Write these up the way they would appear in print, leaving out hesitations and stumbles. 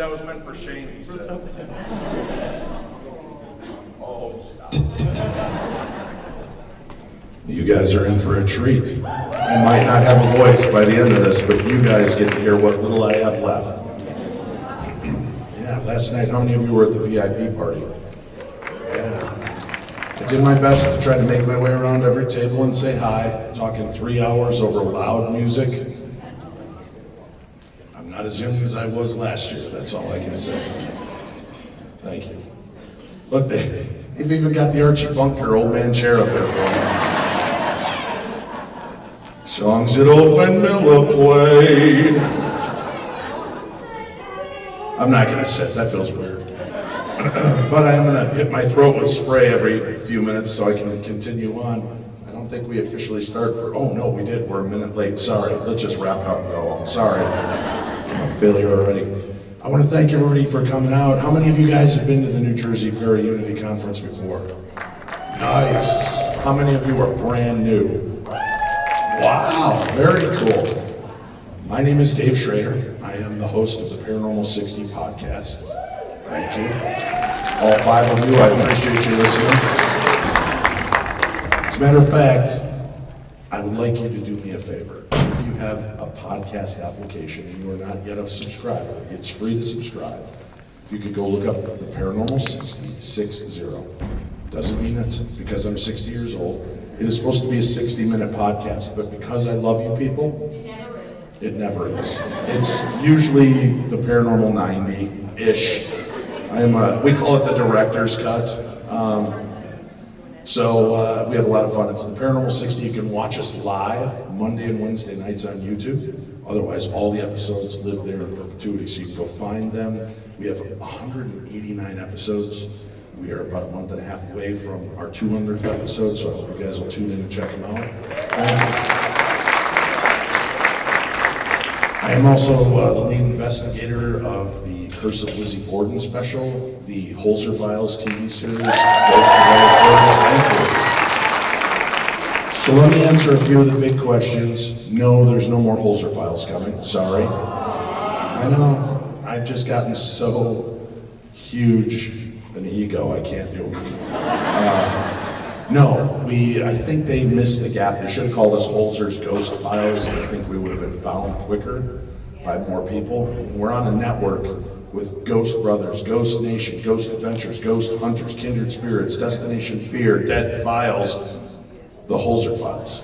that was meant for Shane, he said. Oh, stop. You guys are in for a treat. I might not have a voice by the end of this, but you guys get to hear what little I have left. Yeah, last night, how many of you were at the VIP party? Yeah. I did my best to try to make my way around every table and say hi, talking 3 hours over loud music. I'm not as young as I was last year, that's all I can say. Thank you. Look, they've even got the Archie Bunker Old Man chair up there for me. Songs that old Glenn Miller played. I'm not gonna sit, that feels weird. But I am gonna hit my throat with spray every few minutes so I can continue on. I don't think we officially start for, oh no, we did, we're a minute late, sorry. Let's just wrap it up and go, I'm sorry. I'm a failure already. I wanna thank everybody for coming out. How many of you guys have been to the New Jersey ParaUnity Conference before? Nice. How many of you are brand new? Wow, very cool. My name is Dave Schrader. I am the host of the Paranormal 60 podcast. Thank you. All 5 of you, I appreciate you listening. As a matter of fact, I would like you to do me a favor. If you have a podcast application and you are not yet a subscriber, it's free to subscribe. If you could go look up the Paranormal 60. Doesn't mean it's because I'm 60 years old. It is supposed to be a 60-minute podcast, but because I love you people, it never is. It's usually the Paranormal 90-ish. We call it the director's cut. So we have a lot of fun. It's the Paranormal 60. You can watch us live Monday and Wednesday nights on YouTube. Otherwise, all the episodes live there in perpetuity, so you can go find them. We have 189 episodes. We are about a month and a half away from our 200th episode, so I hope you guys will tune in and check them out. I am also the lead investigator of the Curse of Lizzie Borden special, the Holzer Files TV series. So let me answer a few of the big questions. No, there's no more Holzer Files coming, sorry. I know, I've just gotten so huge an ego, I can't do it. No, I think they missed the gap. They should have called us Holzer's Ghost Files, and I think we would have been found quicker by more people. We're on a network with Ghost Brothers, Ghost Nation, Ghost Adventures, Ghost Hunters, Kindred Spirits, Destination Fear, Dead Files, the Holzer Files.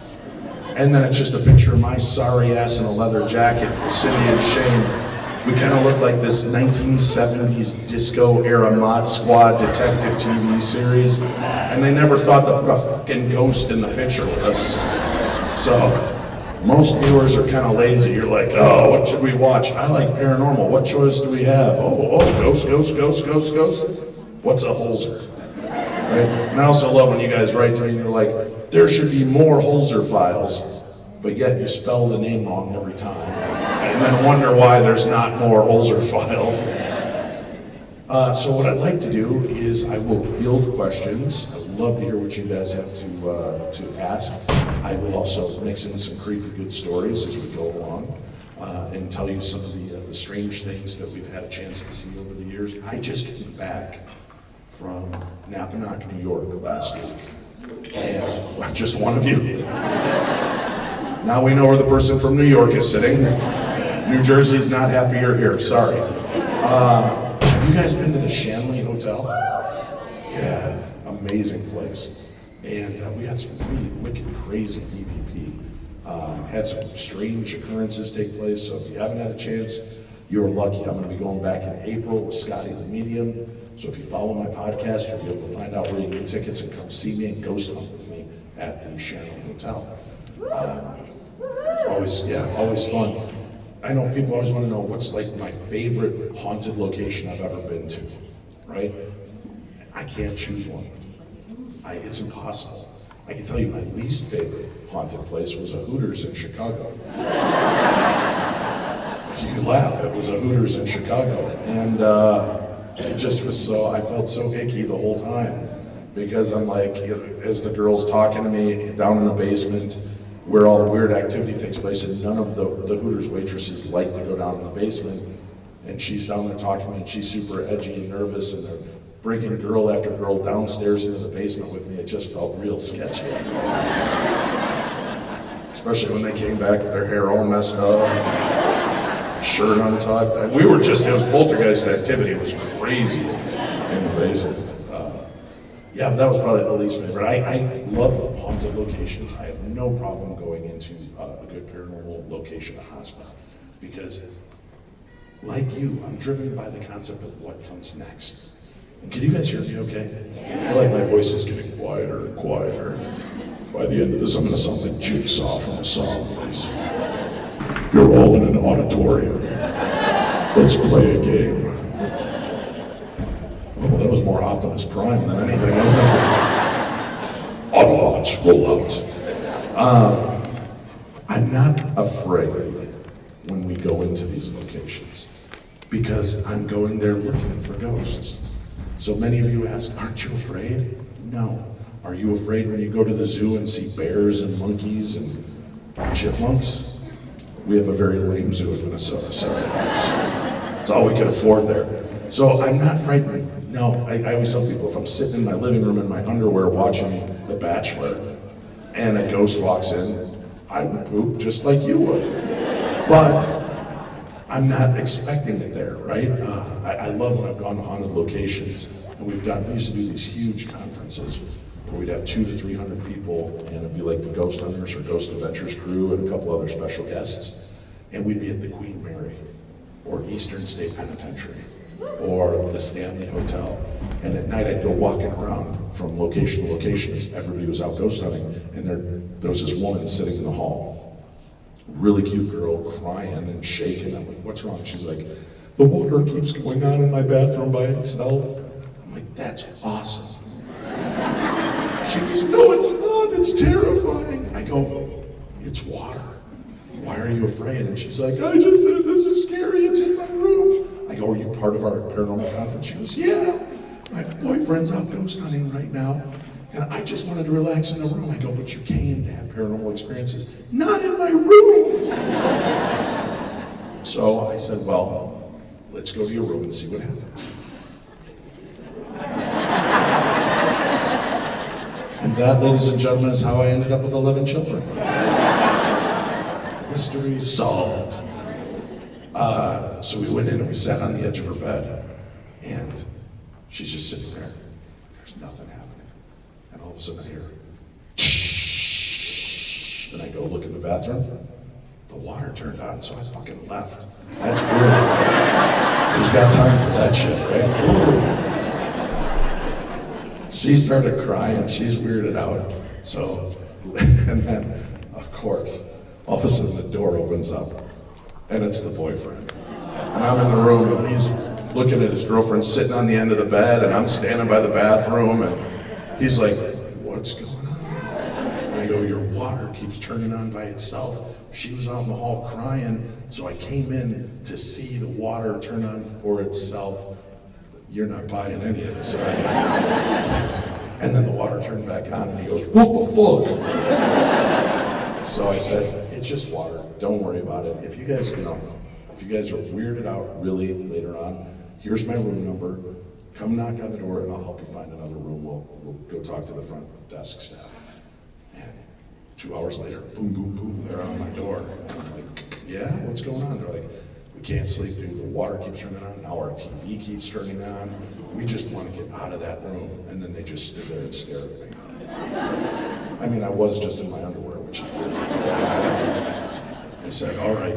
And then it's just a picture of my sorry ass in a leather jacket, sitting in shame. We kind of look like this 1970s disco era Mod Squad detective TV series, and they never thought to put a fucking ghost in the picture with us. So, most viewers are kind of lazy. You're like, oh, what should we watch? I like paranormal. What choice do we have? Oh, ghost. What's a Holzer? Right? And I also love when you guys write to me and you're like, there should be more Holzer Files, but yet you spell the name wrong every time. And then wonder why there's not more Holzer Files. So what I'd like to do is I will field questions. I would love to hear what you guys have to ask. I will also mix in some creepy good stories as we go along and tell you some of the strange things that we've had a chance to see over the years. I just came back from Napanoch, New York last week. And just one of you. Now we know where the person from New York is sitting. New Jersey's not happy you're here, sorry. Have you guys been to the Shanley Hotel? Yeah, amazing place. And we had some really wicked, crazy EVP. Had some strange occurrences take place, so if you haven't had a chance, you're lucky. I'm gonna be going back in April with Scotty the Medium. So if you follow my podcast, you'll be able to find out where you can get tickets and come see me and ghost hunt with me at the Shanley Hotel. Always fun. I know people always want to know what's like my favorite haunted location I've ever been to, right? I can't choose one. It's impossible. I can tell you my least favorite haunted place was a Hooters in Chicago. You laugh, it was a Hooters in Chicago. And it just was I felt so icky the whole time. Because I'm like, as the girls talking to me down in the basement, where all the weird activity takes place, and none of the Hooters waitresses like to go down in the basement. and she's down there talking to me, and she's super edgy and nervous, and they're bringing girl after girl downstairs into the basement with me. It just felt real sketchy. Especially when they came back with their hair all messed up, shirt untucked. We were just, it was poltergeist activity. It was crazy in the basement. Yeah, but that was probably the least favorite. I love haunted locations. I have no problem going into a good paranormal location, a hospital, because like you, I'm driven by the concept of what comes next. And can you guys hear me okay? I feel like my voice is getting quieter and quieter. By the end of this, I'm going to sound like Jigsaw from a song. You're all in an auditorium. Let's play a game. Oh, that was more Optimus Prime than anything, wasn't it? Autobots, roll out. I'm not afraid when we go into these locations because I'm going there looking for ghosts. So many of you ask, aren't you afraid? No. Are you afraid when you go to the zoo and see bears and monkeys and chipmunks? We have a very lame zoo in Minnesota, so that's all we can afford there. So I'm not frightened. No, I always tell people if I'm sitting in my living room in my underwear watching The Bachelor and a ghost walks in, I would poop just like you would. But I'm not expecting it there, right? I love when I've gone to haunted locations, and we used to do these huge conferences where we'd have 200 to 300 people, and it'd be like the Ghost Hunters or Ghost Adventures crew and a couple other special guests, and we'd be at the Queen Mary or Eastern State Penitentiary or the Stanley Hotel, and at night I'd go walking around from location to location as everybody was out ghost hunting, and there was this woman sitting in the hall, really cute girl, crying and shaking. I'm like, what's wrong? She's like, the water keeps going on in my bathroom by itself. I'm like, that's awesome. She goes, no, it's not, it's terrifying. I go, it's water. Why are you afraid? And she's like, this is scary, it's in my room. I go, are you part of our paranormal conference? She goes, yeah, my boyfriend's out ghost hunting right now, and I just wanted to relax in the room. I go, but you came to have paranormal experiences. Not in my room. So I said, well, let's go to your room and see what happens. And that, ladies and gentlemen, is how I ended up with 11 children. Mystery solved. So we went in and we sat on the edge of her bed, and she's just sitting there. There's nothing happening. And all of a sudden I hear, shh. And I go look in the bathroom. The water turned on, so I fucking left. That's weird. Who's got time for that shit, right? She started crying. She's weirded out. So, and then, of course, all of a sudden the door opens up, and it's the boyfriend. And I'm in the room, and he's looking at his girlfriend sitting on the end of the bed, and I'm standing by the bathroom, and he's like, what's going on? And I go, your water keeps turning on by itself. She was out in the hall crying, so I came in to see the water turn on for itself. You're not buying any of this, are you? And then the water turned back on, and he goes, what the fuck? So I said, it's just water. Don't worry about it. If you guys, if you guys are weirded out really later on, here's my room number. Come knock on the door, and I'll help you find another room. We'll go talk to the front desk staff. And 2 hours later, boom, boom, boom, they're on my door. And I'm like, yeah, what's going on? They're like, we can't sleep, dude. The water keeps turning on. Now our TV keeps turning on. We just want to get out of that room. And then they just stood there and stared at me. I mean, I was just in my underwear, which is weird. I said, all right.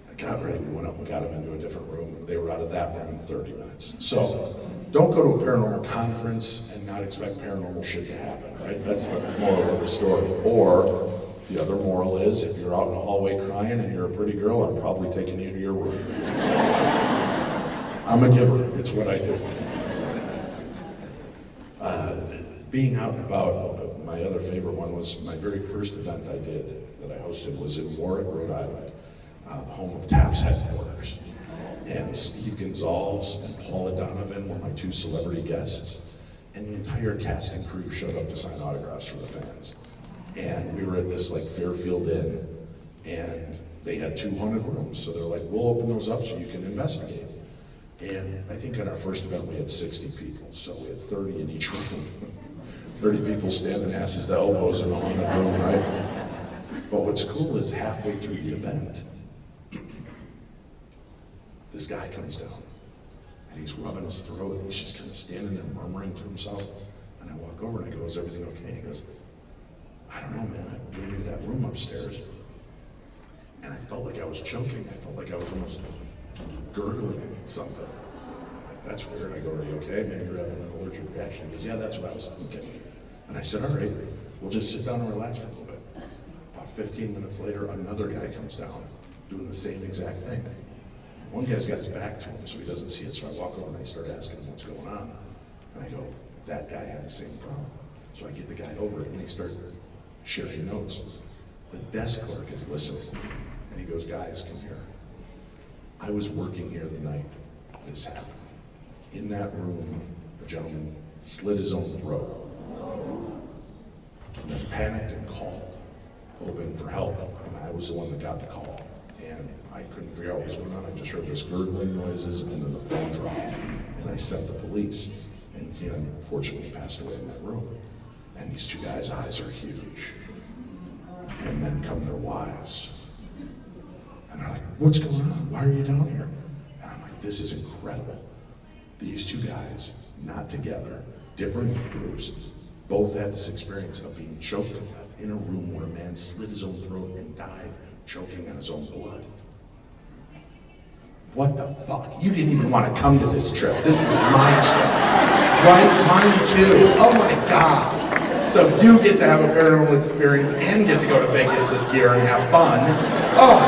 I got ready. We went up and got them into a different room. They were out of that room in 30 minutes. So don't go to a paranormal conference and not expect paranormal shit to happen, right? That's the moral of the story. Or the other moral is, if you're out in the hallway crying and you're a pretty girl, I'm probably taking you to your room. I'm a giver. It's what I do. Being out and about, my other favorite one was my very first event I did that I hosted was in Warwick, Rhode Island, the home of TAP's headquarters. And Steve Gonzalez and Paula Donovan were my 2 celebrity guests. And the entire cast and crew showed up to sign autographs for the fans. And we were at this like Fairfield Inn, and they had 200 rooms, so they're like, we'll open those up so you can investigate. And I think at our first event we had 60 people, so we had 30 in each room. 30 people standing asses to elbows in a haunted room, right? But what's cool is halfway through the event, this guy comes down, and he's rubbing his throat, and he's just kind of standing there murmuring to himself. And I walk over and I go, is everything okay? He goes, I don't know, man, I went into that room upstairs, and I felt like I was choking. I felt like I was almost gurgling something. Like, that's weird. I go, are you okay? Maybe you're having an allergic reaction. He goes, yeah, that's what I was thinking. And I said, all right, we'll just sit down and relax for a little bit. About 15 minutes later, another guy comes down doing the same exact thing. One guy's got his back to him, so he doesn't see it, so I walk over and I start asking him what's going on. And I go, that guy had the same problem. So I get the guy over and they start sharing notes. The desk clerk is listening, and he goes, guys, come here. I was working here the night this happened. In that room, a gentleman slit his own throat, and then panicked and called, hoping for help, and I was the one that got the call. And I couldn't figure out what was going on. I just heard this gurgling noises, and then the phone dropped, and I sent the police. And he unfortunately passed away in that room. And these two guys' eyes are huge. And then come their wives. And they're like, what's going on? Why are you down here? And I'm like, this is incredible. These two guys, not together, different groups, both had this experience of being choked to death in a room where a man slit his own throat and died choking on his own blood. What the fuck? You didn't even want to come to this trip. This was my trip. Right? Mine too. Oh my God. So you get to have a paranormal experience and get to go to Vegas this year and have fun. Oh,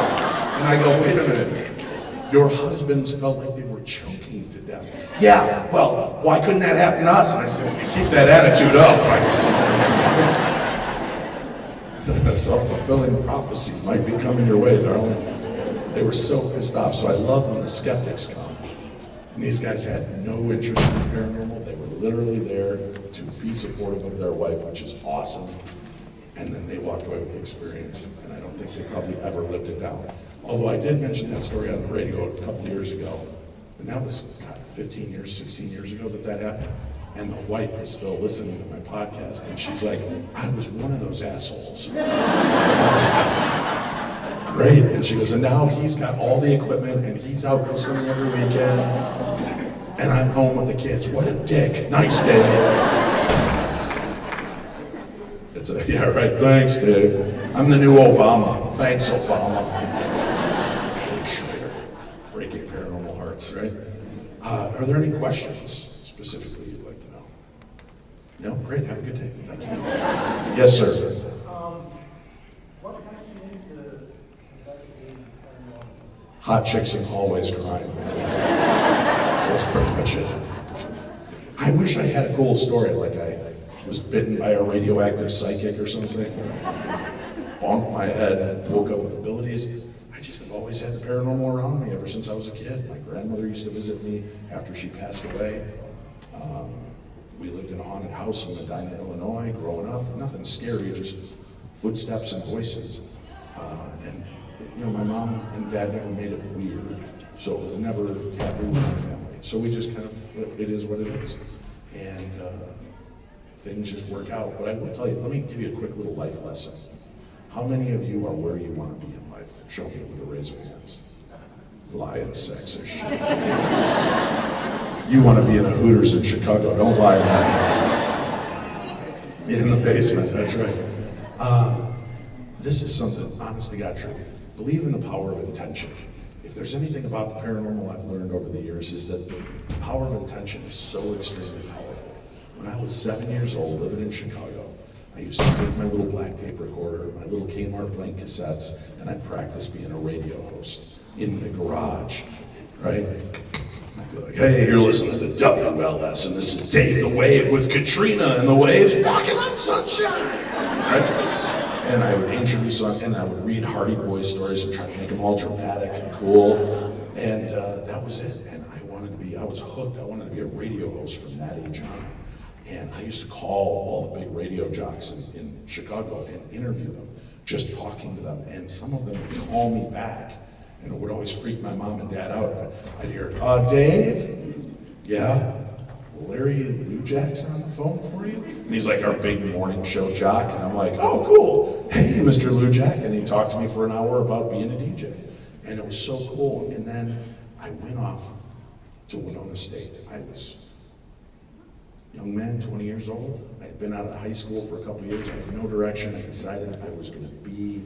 and I go, wait a minute. Your husbands felt like they were choking to death. Yeah, well, why couldn't that happen to us? And I said, if you keep that attitude up, a self-fulfilling prophecy might be coming your way, darling. They were so pissed off, so I love when the skeptics come. And these guys had no interest in the paranormal. They were literally there to be supportive of their wife, which is awesome. And then they walked away with the experience, and I don't think they probably ever lived it down. Although I did mention that story on the radio a couple years ago, and that was, God, 15 years, 16 years ago that happened. And the wife is still listening to my podcast, and she's like, I was one of those assholes. Great, and she goes, and now he's got all the equipment, and he's out go swimming every weekend, and I'm home with the kids. What a dick. Nice, Dave. Yeah, right, thanks, Dave. I'm the new Obama. Thanks, Obama. Dave Schrader, breaking paranormal hearts, right? Are there any questions specifically you'd like to know? No? Great, have a good day. Thank you. Yes, sir. What got you into investigating paranormal? Hot chicks in hallways crying. That's pretty much it. I wish I had a cool story, like I was bitten by a radioactive psychic or something. Bonked my head, woke up with abilities. I just have always had the paranormal around me ever since I was a kid. My grandmother used to visit me after she passed away. We lived in a haunted house in Medina, Illinois, growing up. Nothing scary, just footsteps and voices. And you know, my mom and dad never made it weird, so it was never taboo with the family. So we just kind of, it is what it is. And things just work out. But I will tell you, let me give you a quick little life lesson. How many of you are where you want to be in life? Show me with a raise of hands. Lying sex or shit. You want to be in a Hooters in Chicago, don't lie about it. In the basement, that's right. This is something, honest to God truth. Believe in the power of intention. If there's anything about the paranormal I've learned over the years is that the power of intention is so extremely powerful. When I was 7 years old, living in Chicago, I used to take my little black tape recorder, my little Kmart blank cassettes, and I'd practice being a radio host in the garage, right? I'd be like, hey, you're listening to WLS, and this is Dave the Wave with Katrina and the Waves walking on sunshine, right? And I would introduce them, and I would read Hardy Boys stories and try to make them all dramatic and cool, and that was it. And I was hooked. I wanted to be a radio host from that age on. And I used to call all the big radio jocks in Chicago and interview them. just talking to them, and some of them would call me back, and it would always freak my mom and dad out. I'd hear, Dave? Yeah? Larry and Lou Jack's on the phone for you? And he's like our big morning show jock, and I'm like, oh, cool. Hey, Mr. Lou Jack. And he talked to me for an hour about being a DJ. And it was so cool. And then I went off to Winona State. I was a young man, 20 years old. I had been out of high school for a couple years. I had no direction. I decided I was going to be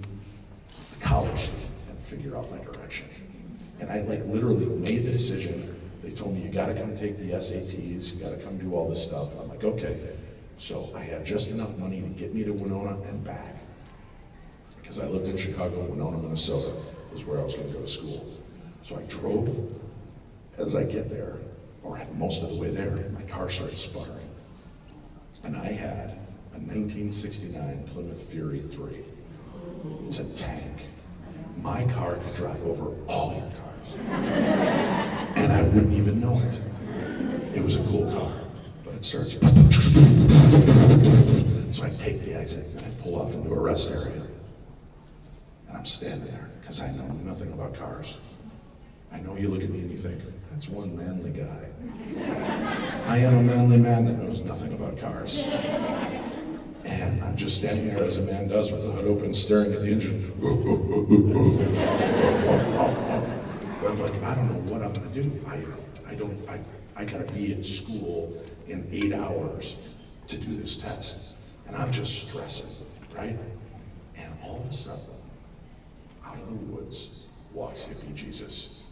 a college student and figure out my direction. And I literally made the decision. They told me, you gotta come take the SATs, you gotta come do all this stuff. And I'm like, okay. So I had just enough money to get me to Winona and back. Because I lived in Chicago, Winona, Minnesota was where I was gonna go to school. So I drove. As I get there, or most of the way there, my car started sputtering. And I had a 1969 Plymouth Fury 3. It's a tank. My car could drive over all your cars. And I wouldn't even know it. It was a cool car, but it starts. So I take the exit and I pull off into a rest area. And I'm standing there because I know nothing about cars. I know you look at me and you think, that's one manly guy. I am a manly man that knows nothing about cars. And I'm just standing there as a man does with the hood open, staring at the engine. I'm like, I don't know what I'm gonna do. I gotta be in school in 8 hours to do this test. And I'm just stressing, right? And all of a sudden, out of the woods, walks hippie Jesus.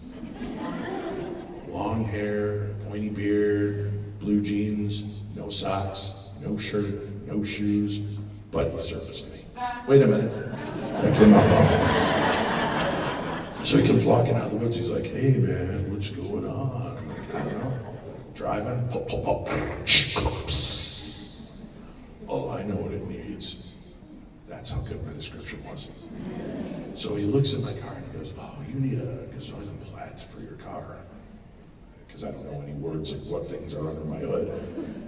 Long hair, pointy beard, blue jeans, no socks, no shirt, no shoes, but he serviced me. Wait a minute, that came out wrong. So he comes walking out of the woods, he's like, hey man, what's going on? I'm like, I don't know. Driving, pop, pop, pop. Psst. Oh, I know what it needs. That's how good my description was. So he looks at my car and he goes, oh, you need a gazillion plats for your car. Because I don't know any words of what things are under my hood.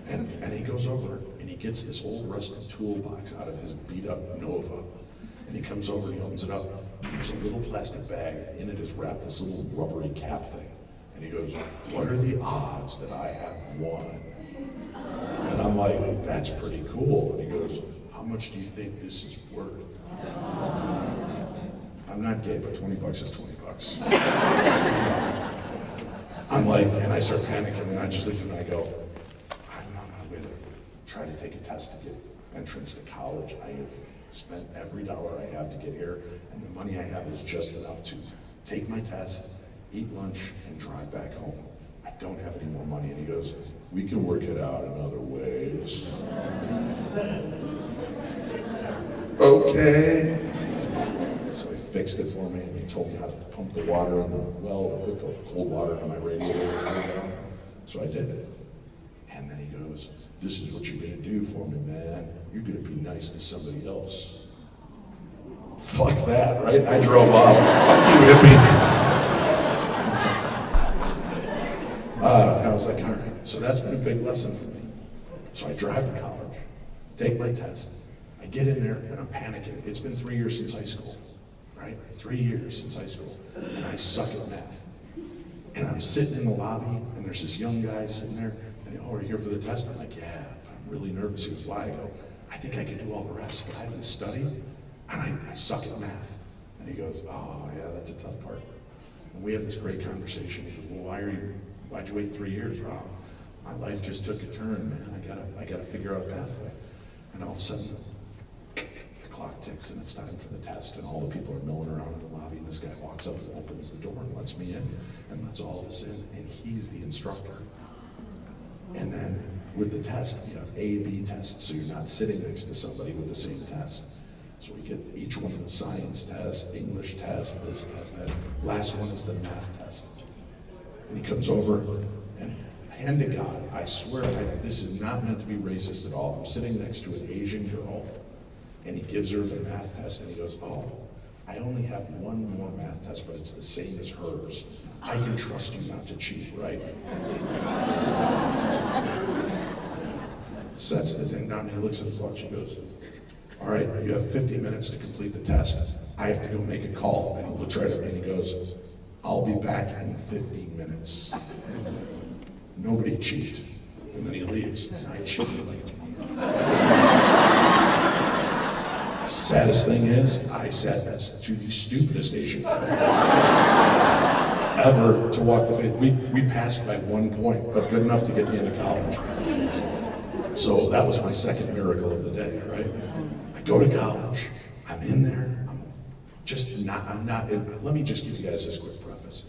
And he goes over and he gets this old rusted toolbox out of his beat up Nova. And he comes over and he opens it up. There's a little plastic bag, in it is wrapped this little rubbery cap thing. And he goes, what are the odds that I have won? And I'm like, that's pretty cool. And he goes, how much do you think this is worth? I'm not gay, but $20 is $20. I'm like, and I start panicking, and I just look at him and I go, I'm on my way to try to take a test to get entrance to college. I have spent every dollar I have to get here, and the money I have is just enough to take my test, eat lunch, and drive back home. I don't have any more money. And he goes, we can work it out in other ways. Okay. So he fixed it for me, and he told me how to pump the water in the well to put the cold water in my radiator and cool down. So I did it. And then he goes, this is what you're gonna do for me, man. You're gonna be nice to somebody else. Fuck that, right? And I drove off. Fuck you, hippie. And I was like, all right. So that's been a big lesson for me. So I drive to college, take my test. I get in there and I'm panicking. It's been 3 years since high school, right? 3 years since high school. And I suck at math. And I'm sitting in the lobby and there's this young guy sitting there. And oh, are you here for the test? I'm like, yeah, but I'm really nervous. He goes, why? I go, I think I can do all the rest, but I haven't studied and I suck at math. And he goes, oh yeah, that's a tough part. And we have this great conversation. He goes, well, why'd you wait 3 years? Well, my life just took a turn, man. I gotta figure out a pathway. And all of a sudden, the clock ticks and it's time for the test, and all the people are milling around in the lobby, and this guy walks up and opens the door and lets me in, and lets all of us in, and he's the instructor. And then with the test, you have A, B tests, so you're not sitting next to somebody with the same test. So we get each one of the science test, English test, this test, that. Last one is the math test. And he comes over, and hand to God, I swear, this is not meant to be racist at all. I'm sitting next to an Asian girl, and he gives her the math test, and he goes, oh, I only have one more math test, but it's the same as hers. I can trust you not to cheat, right? Sets the thing down, and he looks at his watch, he goes, all right, you have 50 minutes to complete the test. I have to go make a call. And he looks right at me and he goes, I'll be back in 50 minutes. Nobody cheat. And then he leaves. And I cheat like saddest thing is, I sat next to the stupidest Asian ever to walk the faith. We passed by 1 point, but good enough to get me into college. So that was my second miracle of the day, right? I go to college, I'm in there, I'm not in, let me just give you guys this quick preface.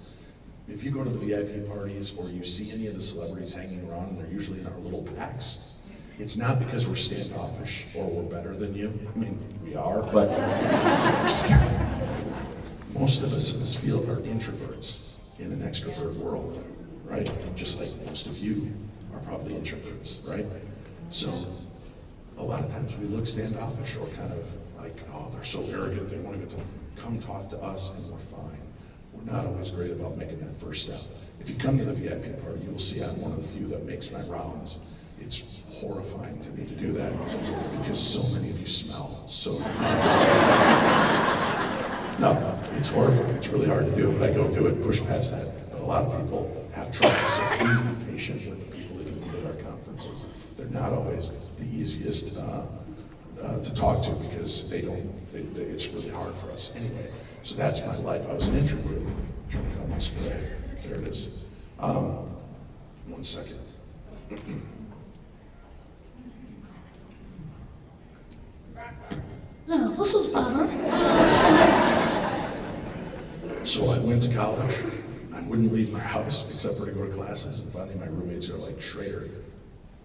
If you go to the VIP parties or you see any of the celebrities hanging around, and they're usually in our little packs, it's not because we're standoffish or we're better than you. I mean, we are, but most of us in this field are introverts in an extrovert world, right? Just like most of you are probably introverts, right? So a lot of times we look standoffish or kind of like, oh, they're so arrogant, they won't even come talk to us and we're fine. We're not always great about making that first step. If you come to the VIP party, you will see I'm one of the few that makes my rounds. It's horrifying to me to do that because so many of you smell so. No, it's horrifying. It's really hard to do, but I go do it, push past that. But a lot of people have trouble, so please be patient with the people that you meet at our conferences. They're not always the easiest to talk to because it's really hard for us. Anyway, so that's my life. I was an introvert. I'm trying to find my spray. There it is. 1 second. Yeah, this is better. So I went to college. I wouldn't leave my house except for to go to classes. And finally my roommates are like, Schrader,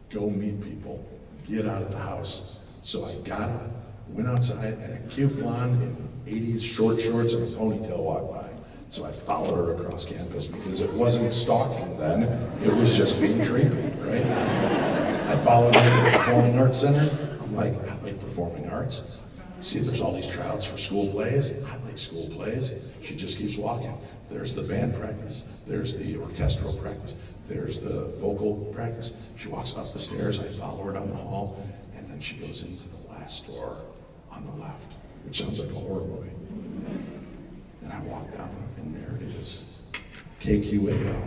go meet people. Get out of the house. So I got up, went outside, and a cute blonde in 80s short shorts and a ponytail walked by. So I followed her across campus because it wasn't stalking then. It was just being creepy, right? I followed her to the Performing Arts Center. I'm like, I like performing arts. See, there's all these tryouts for school plays. I like school plays. She just keeps walking. There's the band practice. There's the orchestral practice. There's the vocal practice. She walks up the stairs. I follow her down the hall. And then she goes into the last door on the left, which sounds like a horror movie. And I walk down, and there it is. KQAL,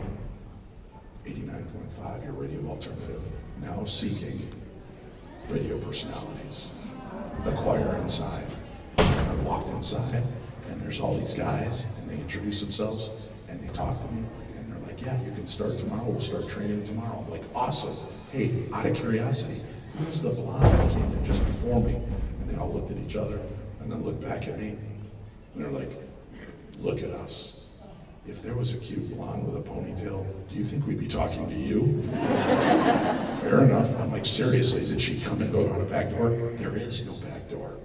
89.5, your radio alternative, now seeking radio personalities. The choir inside. I walked inside, and there's all these guys, and they introduce themselves, and they talk to me, and they're like, yeah, you can start tomorrow, we'll start training tomorrow. I'm like, awesome. Hey, out of curiosity, who's the blonde that came in just before me? And they all looked at each other, and then looked back at me, and they're like, look at us. If there was a cute blonde with a ponytail, do you think we'd be talking to you? Fair enough. I'm like, seriously, did she come and go out a back door? There is no back door.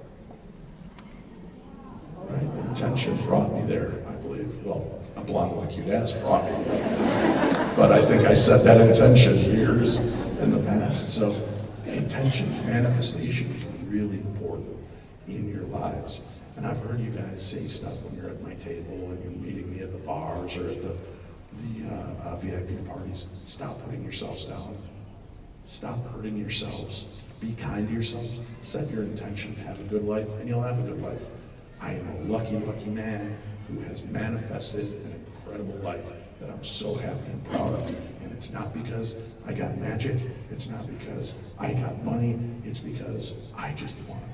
Right? Intention brought me there, I believe. Well, a blonde with a cute ass brought me there. But I think I set that intention years in the past. So intention, manifestation is really important in your lives. And I've heard you guys say stuff when you're at my table and you're meeting me at the bars or at the VIP parties. Stop putting yourselves down. Stop hurting yourselves. Be kind to yourselves. Set your intention to have a good life, and you'll have a good life. I am a lucky, lucky man who has manifested an incredible life that I'm so happy and proud of. And it's not because I got magic. It's not because I got money. It's because I just want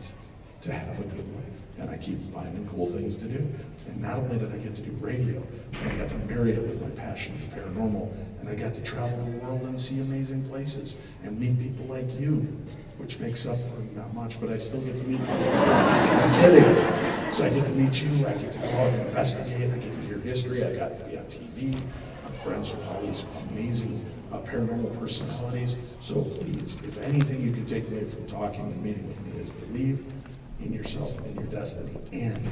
to have a good life. And I keep finding cool things to do. And not only did I get to do radio, but I got to marry it with my passion for paranormal, and I got to travel the world and see amazing places and meet people like you, which makes up for not much, but I still get to meet you. I'm kidding. So I get to meet you, I get to go out and investigate, I get to hear history, I got to be on TV, I'm friends with all these amazing paranormal personalities. So please, if anything you can take away from talking and meeting with me is believe in yourself and your destiny. And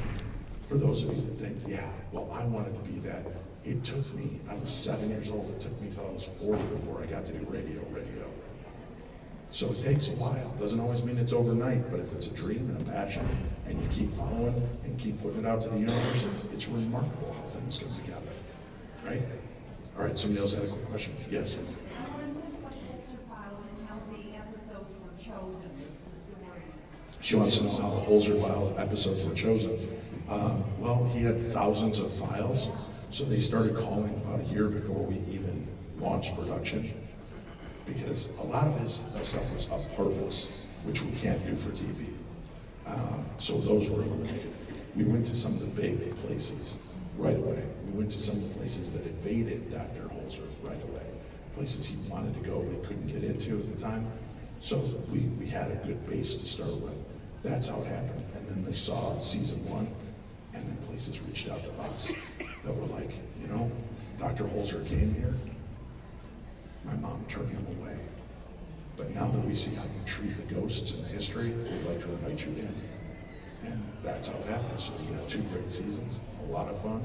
for those of you that think, yeah, well, I wanted to be that, it took me, I was 7 years old, it took me till I was 40 before I got to do radio. So it takes a while. Doesn't always mean it's overnight, but if it's a dream and a passion, and you keep following and keep putting it out to the universe, it's remarkable how things come together, right? All right, somebody else had a quick question? Yes? What files and how the episodes were chosen, the stories? She wants to know how the Holzer file episodes were chosen. Well, he had thousands of files, so they started calling about a year before we even launched production, because a lot of his stuff was up purpose, which we can't do for TV. So those were eliminated. We went to some of the big places right away. We went to some of the places that evaded Dr. Holzer right away, places he wanted to go but he couldn't get into at the time. So we had a good base to start with. That's how it happened. And then they saw season 1, and then places reached out to us that were like, you know, Dr. Holzer came here, my mom turned him away. But now that we see how you treat the ghosts in the history, we'd like to invite you in. And that's how it happened. So we got 2 great seasons, a lot of fun.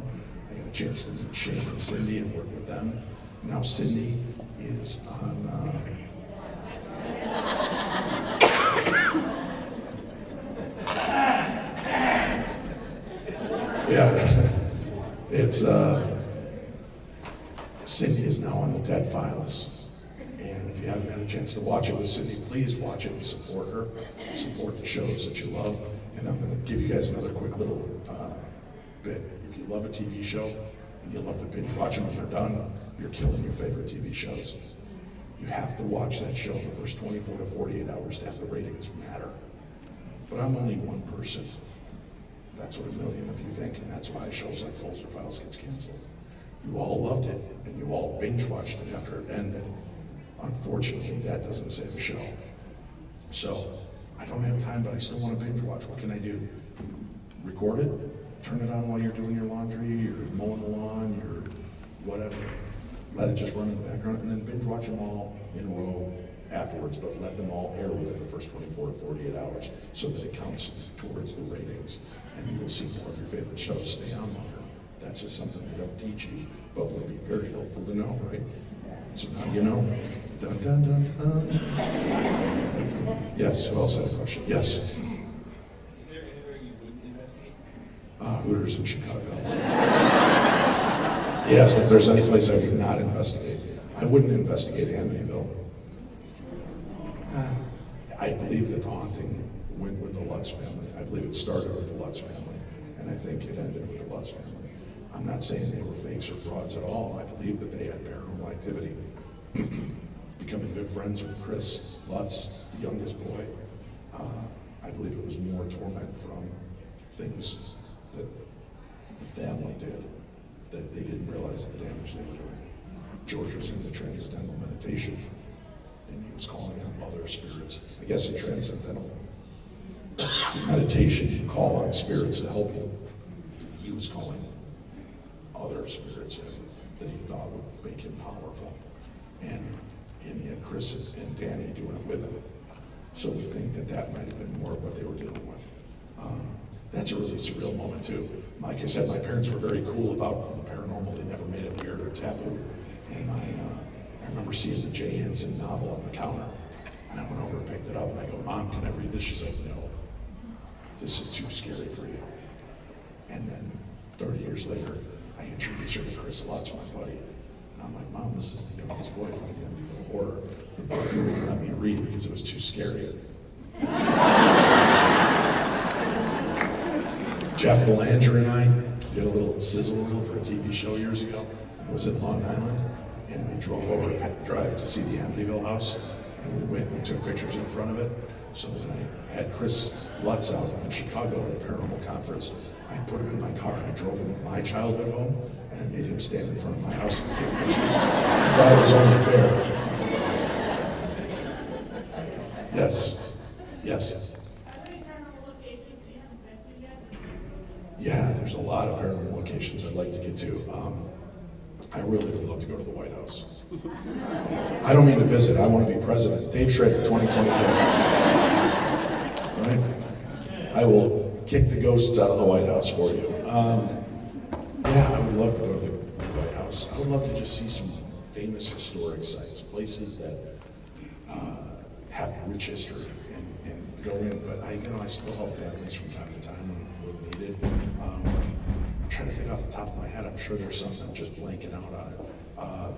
I got a chance to meet Shane and Cindy and work with them. Now Cindy is on, yeah, it's, Cindy is now on the Dead Files. And if you haven't had a chance to watch it with Cindy, please watch it and support her. Support the shows that you love. And I'm going to give you guys another quick little bit. If you love a TV show and you love to binge watch them when they're done, you're killing your favorite TV shows. You have to watch that show the first 24 to 48 hours to have the ratings matter. But I'm only one person. That's what a million of you think, and that's why shows like Holzer Files gets canceled. You all loved it, and you all binge watched it after it ended. Unfortunately, that doesn't save a show. So, I don't have time, but I still want to binge watch. What can I do? Record it, turn it on while you're doing your laundry, you're mowing the lawn, you're whatever. Let it just run in the background, and then binge watch them all in a row afterwards, but let them all air within the first 24 to 48 hours so that it counts towards the ratings. And you will see more of your favorite shows stay on longer. That's just something they don't teach you, but would be very helpful to know, right? So now you know. Dun, dun, dun, dun. Yes, who else had a question? Yes. Is there anywhere you wouldn't investigate? Hooters in Chicago. Yes, if there's any place I would not investigate, I wouldn't investigate Amityville. I believe that the haunting went with the Lutz family. I believe it started with the Lutz family, and I think it ended with the Lutz family. I'm not saying they were fakes or frauds at all. I believe that they had paranormal activity. Becoming good friends with Chris Lutz, the youngest boy, I believe it was more torment from things that the family did that they didn't realize the damage they were doing. George was in the transcendental meditation, and he was calling on other spirits. I guess in transcendental meditation, you call on spirits to help you. He was calling other spirits in that he thought would make him powerful. And he had Chris and Danny doing it with him. So we think that that might have been more of what they were dealing with. That's a really surreal moment too. Like I said, my parents were very cool about the paranormal. They never made it weird or taboo. And I remember seeing the J. Henson novel on the counter. And I went over and picked it up and I go, Mom, can I read this? She's like, no, this is too scary for you. And then 30 years later, I introduced her to Chris Lutz, my buddy. And I'm like, Mom, this is the youngest boy from the Amityville Horror. The book you wouldn't let me read because it was too scary. Jeff Belanger and I did a little sizzle reel for a TV show years ago. It was in Long Island, and we drove over to Drive to see the Amityville house, and we went and we took pictures in front of it. So when I had Chris Lutz out in Chicago at a paranormal conference, I put him in my car and I drove him to my childhood home, and I made him stand in front of my house and take pictures. I thought it was only fair. Yes, yes. Yeah, there's a lot of paranormal locations I'd like to get to. I really would love to go to the White House. I don't mean to visit, I want to be president. Dave Schrader, 2024. Right? I will kick the ghosts out of the White House for you. Yeah, I would love to go to the White House. I would love to just see some famous historic sites, places that have rich history and go in. But I still help families from time to time when needed. I'm trying to think off the top of my head. I'm sure there's something I'm just blanking out on it.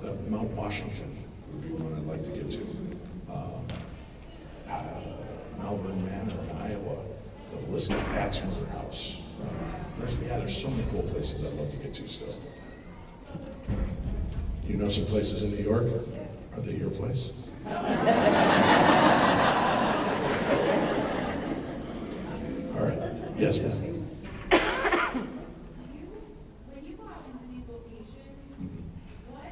The Mount Washington would be one I'd like to get to. Malvern Manor in Iowa, the Villisca Axe Murder House. There's so many cool places I'd love to get to still. You know some places in New York? Are they your place? All right. Yes, ma'am. When you go out into these locations, what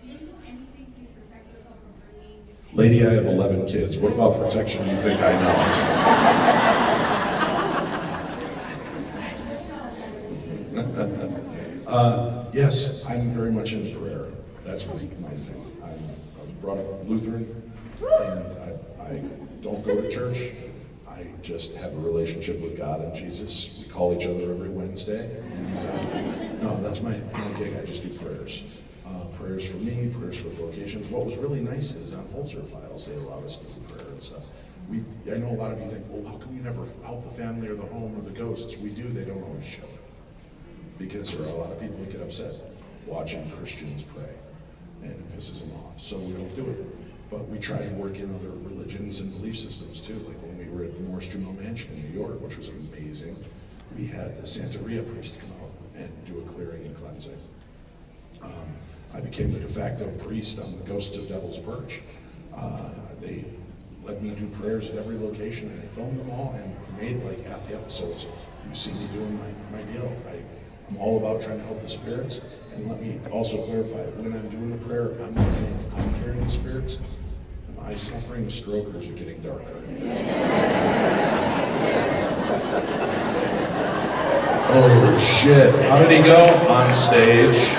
do you do anything to protect yourself from bringing? Lady, I have 11 kids. What about protection do you think I know? Yes, I'm very much into prayer. That's my thing. I was brought up Lutheran, and I don't go to church. I just have a relationship with God and Jesus. We call each other every Wednesday. And, no, that's my gig. I just do prayers. Prayers for me, prayers for vocations. What was really nice is on Holzer Files, they allowed us to do prayer and stuff. I know a lot of you think, well, how come you never help the family or the home or the ghosts? We do, they don't always show it. Because there are a lot of people that get upset watching Christians pray, and it pisses them off. So we don't do it. But we try to work in other religions and belief systems too. Like when we were at the Morris Jumeau Mansion in New York, which was amazing, we had the Santeria priest come out and do a clearing and cleansing. I became the de facto priest on the Ghosts of Devil's Perch. They let me do prayers at every location, and they filmed them all and made like half the episodes. You see me doing my deal. I'm all about trying to help the spirits, and let me also clarify, when I'm doing the prayer, I'm not saying I'm carrying the spirits. Am I suffering a stroke, or is it getting darker? Oh shit, how did he go? On stage.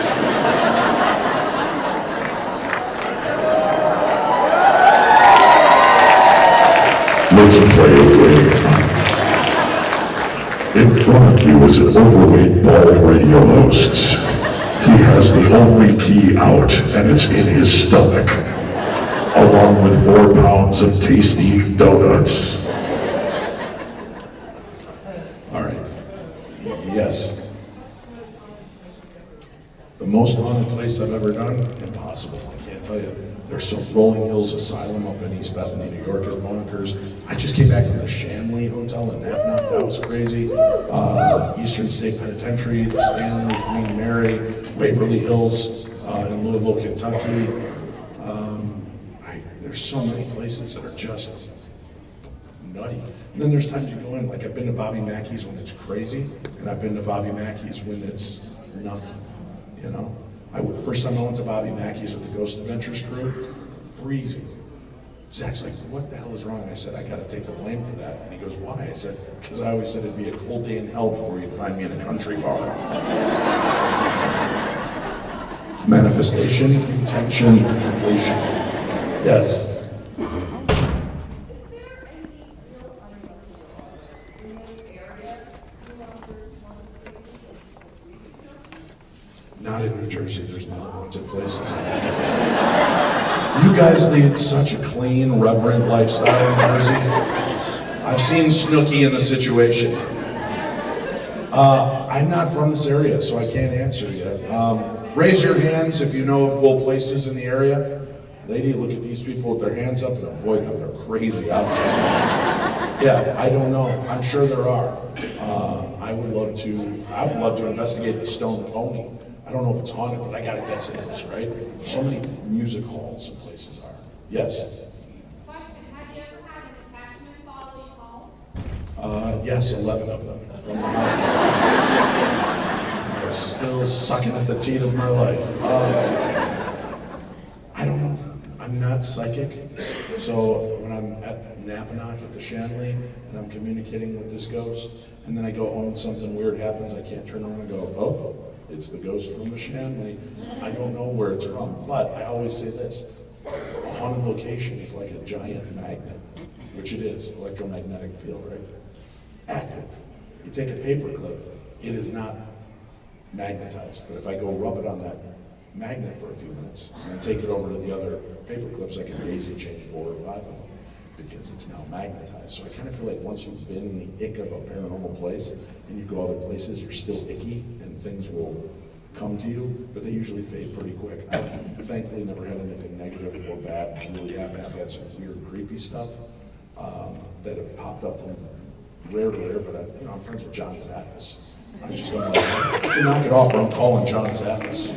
Let's play a game. In front of you is an overweight bald radio host. He has the only pee out, and it's in his stomach, along with 4 pounds of tasty donuts. All right. Yes. The most haunted place I've ever done? Impossible. I can't tell you. There's some Rolling Hills Asylum up in East Bethany, New York is bonkers. I just came back from the Shanley Hotel in Napa. That was crazy. Eastern State Penitentiary, the Stanley, Queen Mary, Waverly Hills in Louisville, Kentucky. There's so many places that are just nutty. And then there's times you go in, like I've been to Bobby Mackey's when it's crazy, and I've been to Bobby Mackey's when it's nothing, you know? First time I went to Bobby Mackey's with the Ghost Adventures crew, freezing. Zach's like, what the hell is wrong? I said, I gotta take the blame for that. And he goes, why? I said, because I always said it'd be a cold day in hell before you'd find me in a country bar. Manifestation, intention, completion. Yes. Not in New Jersey, there's no haunted places. You guys lead such a clean, reverent lifestyle in Jersey. I've seen Snooki in the situation. I'm not from this area, so I can't answer yet. Raise your hands if you know of cool places in the area. Lady, look at these people with their hands up and avoid them. They're crazy, obviously. Yeah, I don't know. I'm sure there are. I would love to investigate the Stone Pony. I don't know if it's haunted, but I gotta guess it is, right? So many music halls and places are. Yes? Question, have you ever had an attachment follow you home? Yes, 11 of them from the hospital. They're still sucking at the teat of my life. I don't know. I'm not psychic, so when I'm at Napanock at the Shanley and I'm communicating with this ghost, and then I go home and something weird happens, I can't turn around and go, oh, it's the ghost from the Shanley. I don't know where it's from, but I always say this, a haunted location is like a giant magnet, which it is, electromagnetic field, right? Active. You take a paper clip, it is not magnetized, but if I go rub it on that magnet for a few minutes and take it over to the other paper clips, I can daisy chain 4 or 5 of them because it's now magnetized. So I kind of feel like once you've been in the ick of a paranormal place and you go other places, you're still icky and things will come to you, but they usually fade pretty quick. I've thankfully never had anything negative or bad really happen. I've had some weird, creepy stuff. that have popped up from rare to rare, but I'm friends with John Zaffis. I just don't like, knock it off, or I'm calling John Zaffis.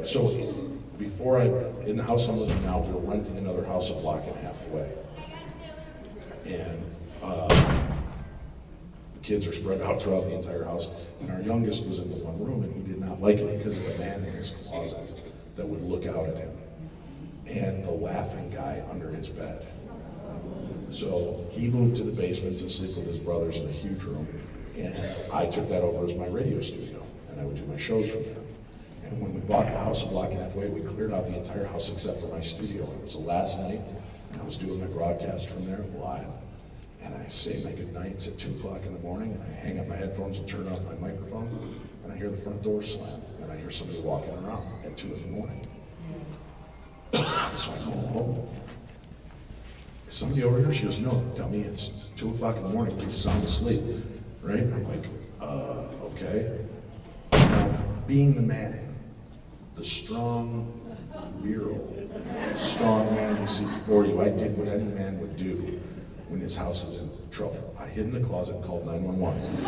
So before in the house I'm living now, we were renting another house a block and a half away. And the kids are spread out throughout the entire house. And our youngest was in the one room, and he did not like it because of the man in his closet that would look out at him, and the laughing guy under his bed. So he moved to the basement to sleep with his brothers in a huge room, and I took that over as my radio studio, and I would do my shows from there. And when we bought the house a block and a half away, we cleared out the entire house except for my studio. It was the last night, and I was doing my broadcast from there live. And I say my good nights at 2 o'clock in the morning, and I hang up my headphones and turn off my microphone, and I hear the front door slam, and I hear somebody walking around at 2 in the morning. So I go home. Is somebody over here? She goes, no, dummy, it's 2 o'clock in the morning, please sound asleep, right? I'm like, okay. Now, being the man, the strong, virile, strong man you see before you, I did what any man would do when his house is in trouble. I hid in the closet and called 911.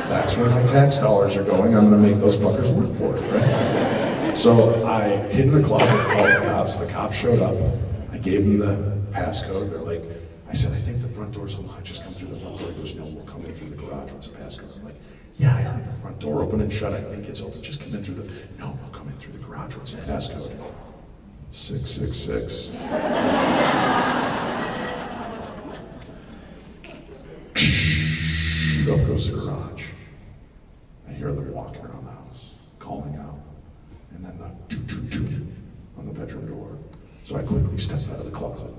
That's where my tax dollars are going. I'm gonna make those fuckers work for it, right? So I hid in the closet, called the cops. The cops showed up. I gave them the passcode. They're like, I said, I think the front door's unlocked. Just come through the front door. He goes, no, we'll come in through the garage. What's the passcode? I'm like, yeah, I heard the front door open and shut. I think it's open. Just come in through the, no, we'll come in through the garage. What's the passcode? 666. Up goes the garage. I hear them walking around the house, calling out, and then the toot on the bedroom door. So I quickly stepped out of the closet.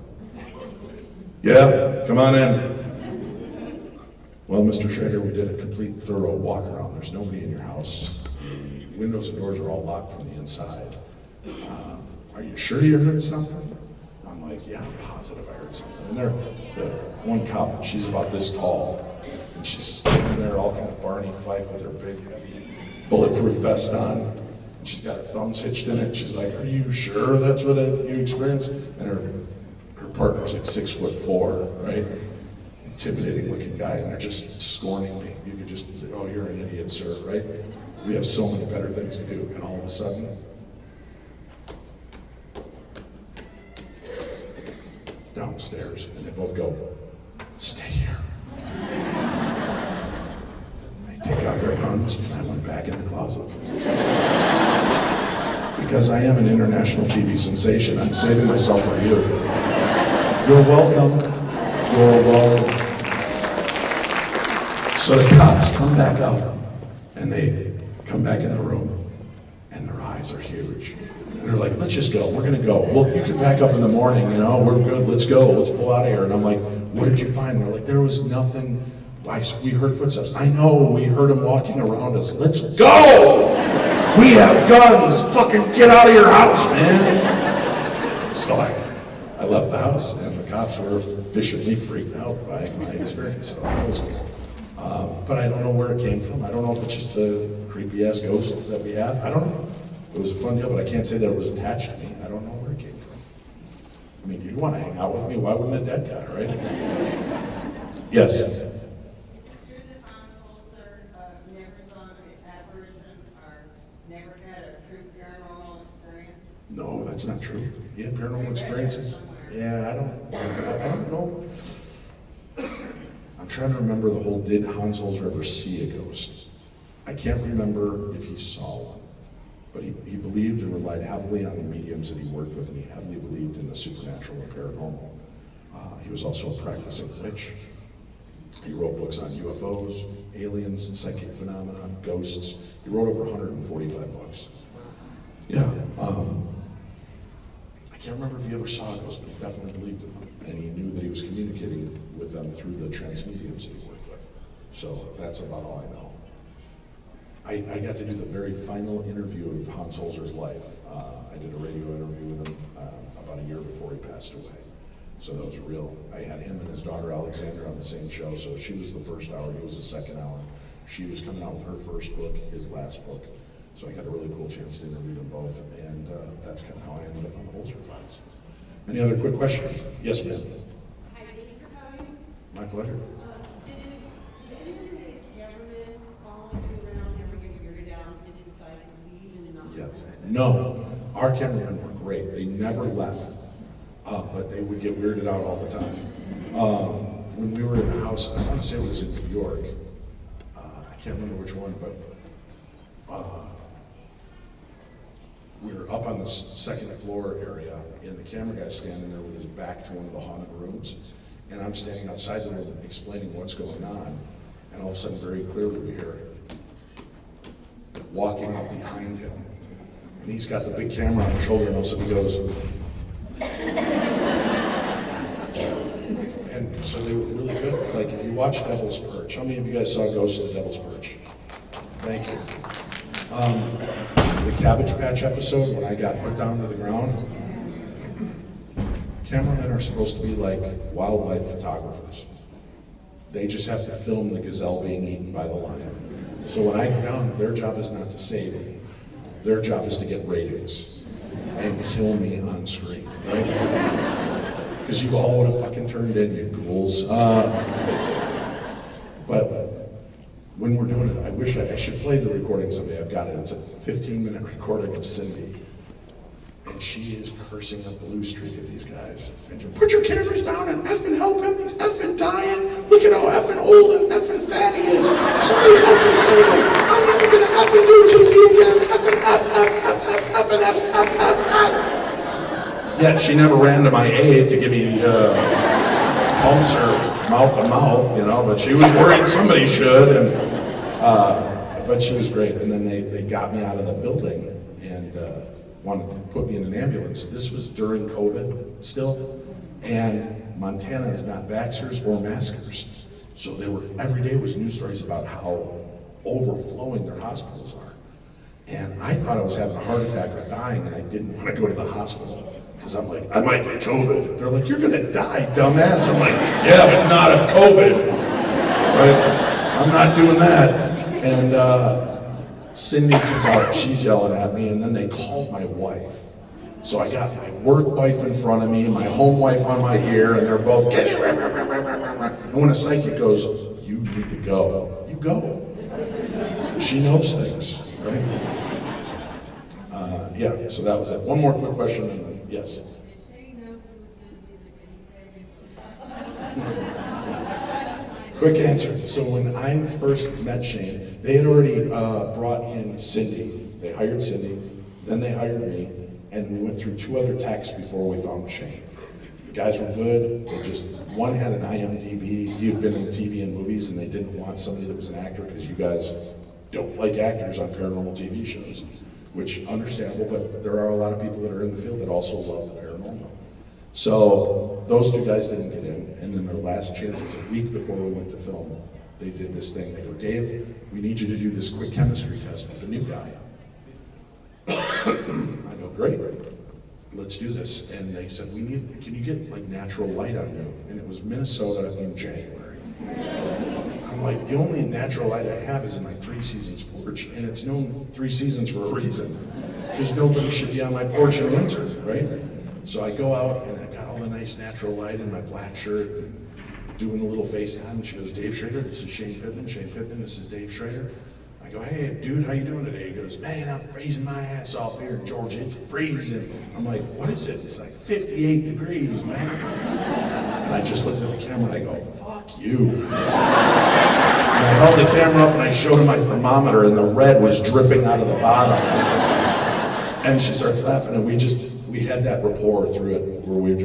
Yeah, come on in. Well, Mr. Schrader, we did a complete thorough walk around. There's nobody in your house. The windows and doors are all locked from the inside. Are you sure you heard something? I'm like, yeah, I'm positive I heard something. And the one cop, she's about this tall. And she's standing there all kind of Barney Fife with her big heavy bulletproof vest on. And she's got her thumbs hitched in it. She's like, are you sure that's what you experienced? And her partner's like 6'4", right? Intimidating looking guy, and they're just scorning me. You could just say, oh, you're an idiot, sir, right? We have so many better things to do, and all of a sudden, downstairs, and they both go, stay here. They take out their guns, and I went back in the closet. Because I am an international TV sensation, I'm saving myself for you. You're welcome. You're welcome. So the cops come back up, and they come back in the room, and their eyes are huge. And they're like, let's just go, we're gonna go. Well, you can back up in the morning, you know, we're good, let's go, let's pull out of here. And I'm like, what did you find? They're like, there was nothing. We heard footsteps. I know, we heard him walking around us. Let's go! We have guns, fucking get out of your house, man. So I left the house, and the cops were efficiently freaked out by my experience, so that was cool. But I don't know where it came from. I don't know if it's just the creepy-ass ghost that we have. I don't know. It was a fun deal, but I can't say that it was attached to me. I don't know where it came from. I mean, you'd want to hang out with me. Why wouldn't a dead guy, right? Yes? Through the consoles, never saw an apparition or never had a true paranormal experience? No, that's not true. Yeah, paranormal experiences. Yeah, I don't know. I'm trying to remember the whole, did Hans Holzer ever see a ghost? I can't remember if he saw one, but he believed and relied heavily on the mediums that he worked with, and he heavily believed in the supernatural and paranormal. He was also a practicing witch. He wrote books on UFOs, aliens, psychic phenomena, ghosts. He wrote over 145 books. Yeah. I can't remember if he ever saw a ghost, but he definitely believed in them. And he knew that he was communicating with them through the transmediums that he worked with. So that's about all I know. I got to do the very final interview of Hans Holzer's life. I did a radio interview with him about a year before he passed away. So that was real. I had him and his daughter Alexandra on the same show. So she was the first hour, he was the second hour. She was coming out with her first book, his last book. So I got a really cool chance to interview them both, and that's kind of how I ended up on the Holzer Files. Any other quick questions? Yes, ma'am. Hi, thank you for coming. My pleasure. Did anyone in the government following you around ever get weirded out, did you decide to leave and not? Yes. No, our cameramen were great. They never left, but they would get weirded out all the time. When we were in the house, I want to say it was in New York. I can't remember which one, but we were up on the second floor area, and the camera guy's standing there with his back to one of the haunted rooms, and I'm standing outside the room explaining what's going on, and all of a sudden, very clearly, we hear walking up behind him, and he's got the big camera on his shoulder, and all of a sudden he goes, and so they were really good. Like, if you watch Devil's Perch, how many of you guys saw Ghost of Devil's Perch? Thank you. The Cabbage Patch episode, when I got put down to the ground, cameramen are supposed to be like wildlife photographers. They just have to film the gazelle being eaten by the lion. So when I go down, their job is not to save me. Their job is to get ratings and kill me on screen, right? Because you all would have fucking turned in, you ghouls. But when we're doing it, I wish I should play the recording someday. I've got it. It's a 15-minute recording of Cindy. And she is cursing up Blue Street at these guys. And you put your cameras down and effing help him. He's effing dying. Look at how effing old and effing fat he is. Somebody effing save him. I'm never gonna effing do to you again. Effing effing F. Yet she never ran to my aid to give me pumps or mouth to mouth, you know, but she was worried somebody should, and but she was great. And then they got me out of the building and wanted to put me in an ambulance. This was during COVID still, and Montana is not vaxxers or maskers. So every day was news stories about how overflowing their hospitals are. And I thought I was having a heart attack or dying, and I didn't want to go to the hospital. Because I'm like, I might get COVID. They're like, you're gonna die, dumbass. I'm like, yeah, but not of COVID, right? I'm not doing that. And Cindy comes out, she's yelling at me, and then they called my wife. So I got my work wife in front of me, my home wife on my ear, and they're both getting. And when a psychic goes, you need to go, you go. She knows things, right? Yeah, so that was it. One more quick question, and then, yes. Quick answer. So when I first met Shane, they had already brought in Cindy. They hired Cindy, then they hired me, and we went through 2 other techs before we found Shane. The guys were good. One had an IMDb. He had been in TV and movies, and they didn't want somebody that was an actor because you guys don't like actors on paranormal TV shows, which understandable, but there are a lot of people that are in the field that also love the paranormal. So those 2 guys didn't get in, and then their last chance was a week before we went to film. They did this thing. They go, Dave, we need you to do this quick chemistry test with the new guy. I go, great, let's do this. And they said, can you get like natural light on you? And it was Minnesota in January. I'm like, the only natural light I have is in my 3 Seasons porch, and it's known 3 Seasons for a reason, because nobody should be on my porch in winter, right? So I go out, and I got all the nice natural light in my black shirt, and doing a little FaceTime, and she goes, Dave Schrader, this is Shane Pittman. Shane Pittman, this is Dave Schrader. I go, hey, dude, how you doing today? He goes, man, I'm freezing my ass off here in Georgia. It's freezing. I'm like, what is it? It's like 58 degrees, man. And I just looked at the camera, and I go, fuck you. And I held the camera up, and I showed her my thermometer, and the red was dripping out of the bottom. And she starts laughing, and we had that rapport through it, where we're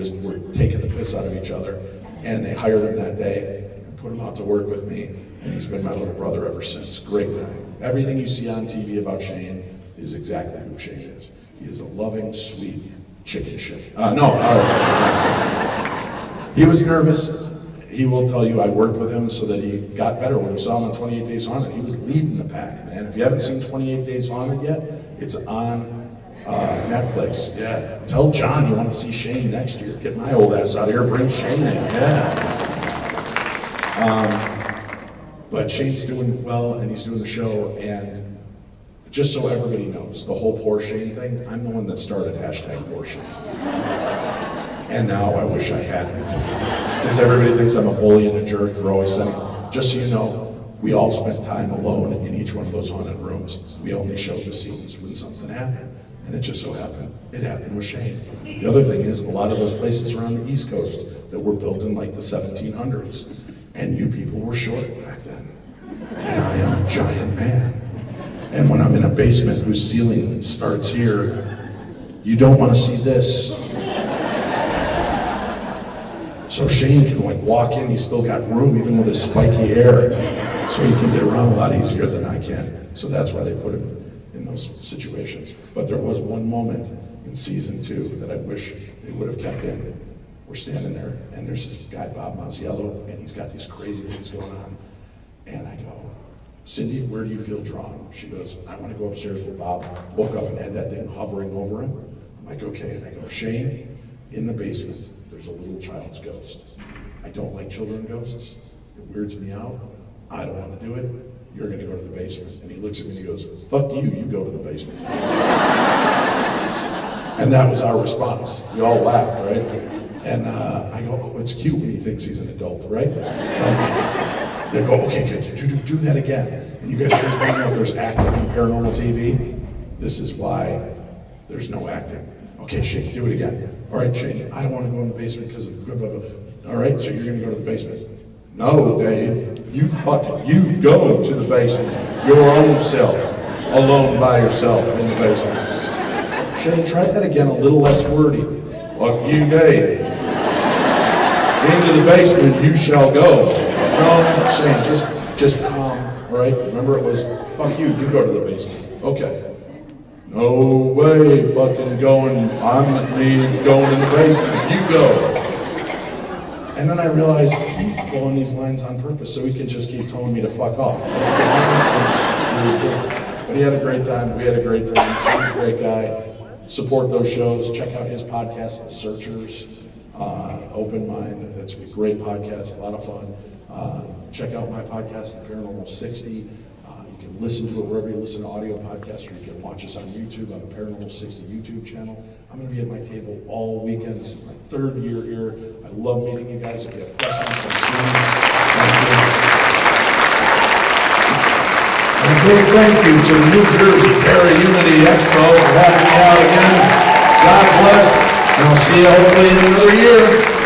taking the piss out of each other. And they hired him that day and put him out to work with me, and he's been my little brother ever since. Great guy. Everything you see on TV about Shane is exactly who Shane is. He is a loving, sweet chicken shit. He was nervous. He will tell you I worked with him so that he got better. When you saw him on 28 Days Haunted, he was leading the pack, man. If you haven't seen 28 Days Haunted yet, it's on Netflix. Yeah. Tell John you want to see Shane next year. Get my old ass out of here. Bring Shane in. Yeah. But Shane's doing well, and he's doing the show. And just so everybody knows, the whole Poor Shane thing, I'm the one that started #PoorShane. And now I wish I hadn't. Because everybody thinks I'm a bully and a jerk for always sending. Just so you know, we all spent time alone in each one of those haunted rooms. We only showed the scenes when something happened. And it just so happened, it happened with Shane. The other thing is, a lot of those places around the East Coast that were built in like the 1700s. And you people were short back then. And I am a giant man. And when I'm in a basement whose ceiling starts here, you don't want to see this. So Shane can like walk in, he's still got room even with his spiky hair. So he can get around a lot easier than I can. So that's why they put him in those situations. But there was one moment in season 2 that I wish they would have kept in. We're standing there, and there's this guy, Bob Mazziello, and he's got these crazy things going on. And I go, Cindy, where do you feel drawn? She goes, I want to go upstairs with Bob. Woke up and had that thing hovering over him. I'm like, okay. And I go, Shane, in the basement, there's a little child's ghost. I don't like children ghosts. It weirds me out. I don't want to do it. You're going to go to the basement. And he looks at me and he goes, fuck you, you go to the basement. And that was our response. We all laughed, right? And I go, oh, it's cute when he thinks he's an adult, right? They go, okay, good, do that again. And you guys want to know if there's acting on paranormal TV? This is why there's no acting. Okay, Shane, do it again. All right, Shane, I don't want to go in the basement because of blah, blah, blah. All right, so you're going to go to the basement. No, Dave, you go to the basement. Your own self, alone by yourself in the basement. Shane, try that again, a little less wordy. Fuck you, Dave. Into the basement you shall go. No, Shane, just calm, all right? Remember it was, fuck you go to the basement. Okay. No way fucking going, I'm me going in the basement, you go. And then I realized he's pulling these lines on purpose so he can just keep telling me to fuck off. That's the one thing he was doing. But he had a great time, we had a great time, Shane's a great guy. Support those shows, check out his podcast, The Searchers, Open Mind, that's a great podcast, a lot of fun. Check out my podcast, The Paranormal 60. You can listen to it wherever you listen to audio podcasts, or you can watch us on YouTube on the Paranormal 60 YouTube channel. I'm going to be at my table all weekend. This is my 3rd year here. I love meeting you guys. If you have questions, come see me. And a big thank you to the New Jersey ParaUnity Expo for having me out again. God bless, and I'll see you hopefully in another year.